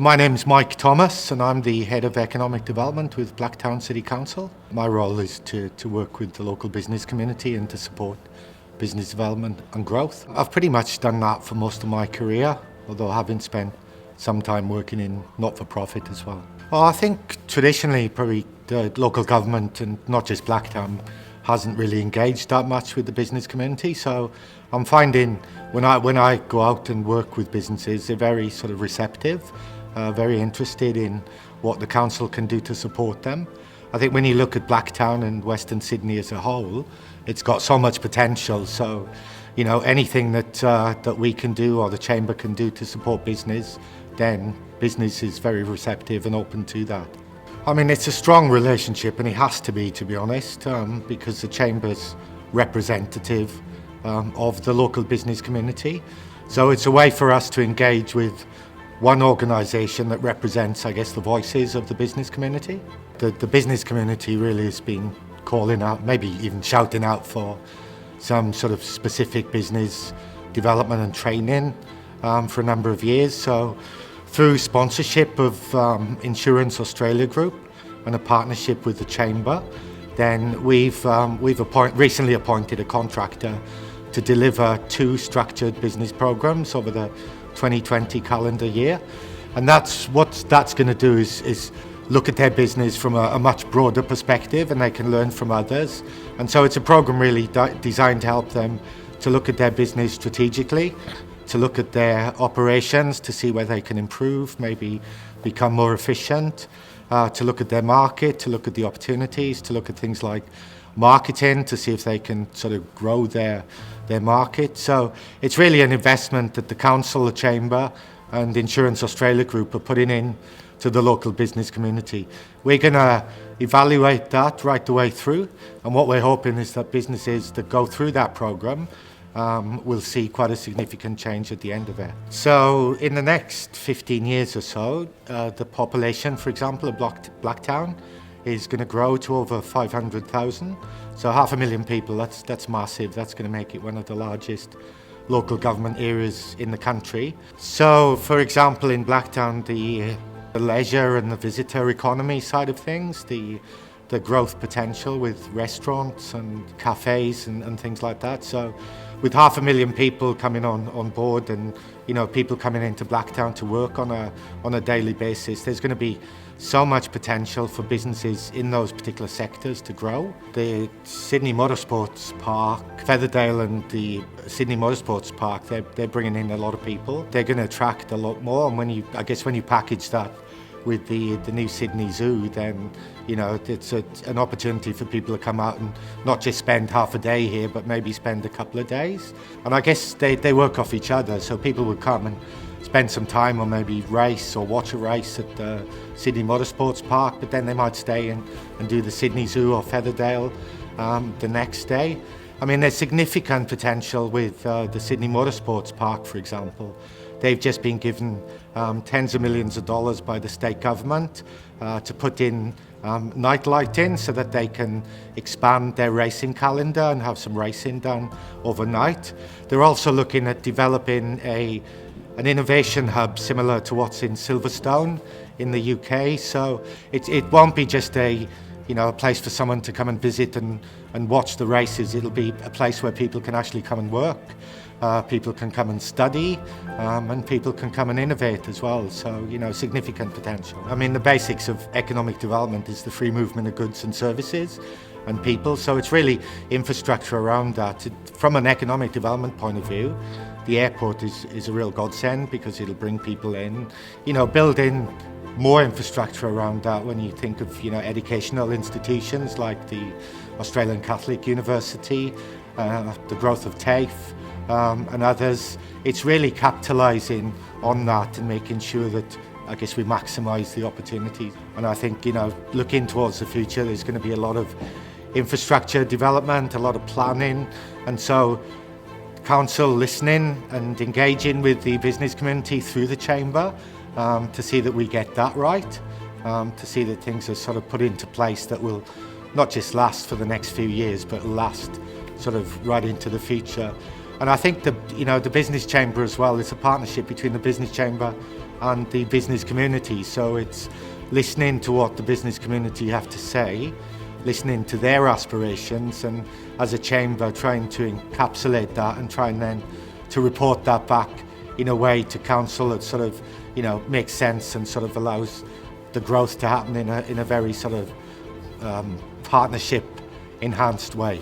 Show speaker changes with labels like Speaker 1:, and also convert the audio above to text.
Speaker 1: So my name's Mike Thomas and I'm the Head of Economic Development with Blacktown City Council. My role is to work with the local business community and to support business development and growth. I've pretty much done that for most of my career, although having spent some time working in not-for-profit as well. Well, I think traditionally probably the local government, and not just Blacktown, hasn't really engaged that much with the business community. So I'm finding when I go out and work with businesses, they're very sort of receptive, very interested in what the council can do to support them. I think when you look at Blacktown and Western Sydney as a whole, it's got so much potential. So, you know, anything that we can do or the Chamber can do to support business, then business is very receptive and open to that. I mean, it's a strong relationship, and it has to be honest, because the Chamber's representative of the local business community. So it's a way for us to engage with one organisation that represents, I guess, the voices of the business community. The business community really has been calling out, maybe even shouting out for some sort of specific business development and training for a number of years. So through sponsorship of Insurance Australia Group and a partnership with the Chamber, then we've recently appointed a contractor to deliver 2 structured business programs over the 2020 calendar year. And what that's going to do is look at their business from a much broader perspective, and they can learn from others. And so it's a program really designed to help them to look at their business strategically, to look at their operations, to see where they can improve, maybe become more efficient, to look at their market, to look at the opportunities, to look at things like marketing, to see if they can sort of grow their market. So it's really an investment that the Council, the Chamber and Insurance Australia Group are putting in to the local business community. We're going to evaluate that right the way through, and what we're hoping is that businesses that go through that program will see quite a significant change at the end of it. So in the next 15 years or so, the population, for example, of Blacktown is going to grow to over 500,000. So 500,000 people, that's massive. That's going to make it one of the largest local government areas in the country. So, for example, in Blacktown, the leisure and the visitor economy side of things, the growth potential with restaurants and cafes and things like that. So with 500,000 people coming on board, and you know, people coming into Blacktown to work on a daily basis, there's going to be so much potential for businesses in those particular sectors to grow. The Sydney Motorsports Park, Featherdale and the Sydney Motorsports Park, they're bringing in a lot of people. They're going to attract a lot more, and when you package that with the new Sydney Zoo, then you know it's an opportunity for people to come out and not just spend half a day here, but maybe spend a couple of days. And I guess they work off each other, so people would come and spend some time or maybe race or watch a race at the Sydney Motorsports Park, but then they might stay and do the Sydney Zoo or Featherdale the next day. I mean, there's significant potential with the Sydney Motorsports Park, for example. They've just been given tens of millions of dollars by the state government to put in night lighting so that they can expand their racing calendar and have some racing done overnight. They're also looking at developing an innovation hub similar to what's in Silverstone in the UK. So it won't be just a place for someone to come and visit and watch the races. It'll be a place where people can actually come and work. People can come and study, and people can come and innovate as well. So, you know, significant potential. I mean, the basics of economic development is the free movement of goods and services and people. So it's really infrastructure around that. From an economic development point of view, the airport is a real godsend because it'll bring people in. You know, building more infrastructure around that when you think of, you know, educational institutions like the Australian Catholic University, the growth of TAFE, and others. It's really capitalising on that and making sure that, I guess, we maximise the opportunities. And I think, you know, looking towards the future, there's going to be a lot of infrastructure development, a lot of planning, and so Council listening and engaging with the business community through the Chamber to see that we get that right, to see that things are sort of put into place that will not just last for the next few years, but last sort of right into the future. And I think the Business Chamber as well is a partnership between the Business Chamber and the business community. So it's listening to what the business community have to say, listening to their aspirations, and as a chamber trying to encapsulate that and trying then to report that back in a way to council that sort of, makes sense and sort of allows the growth to happen in a very sort of partnership enhanced way.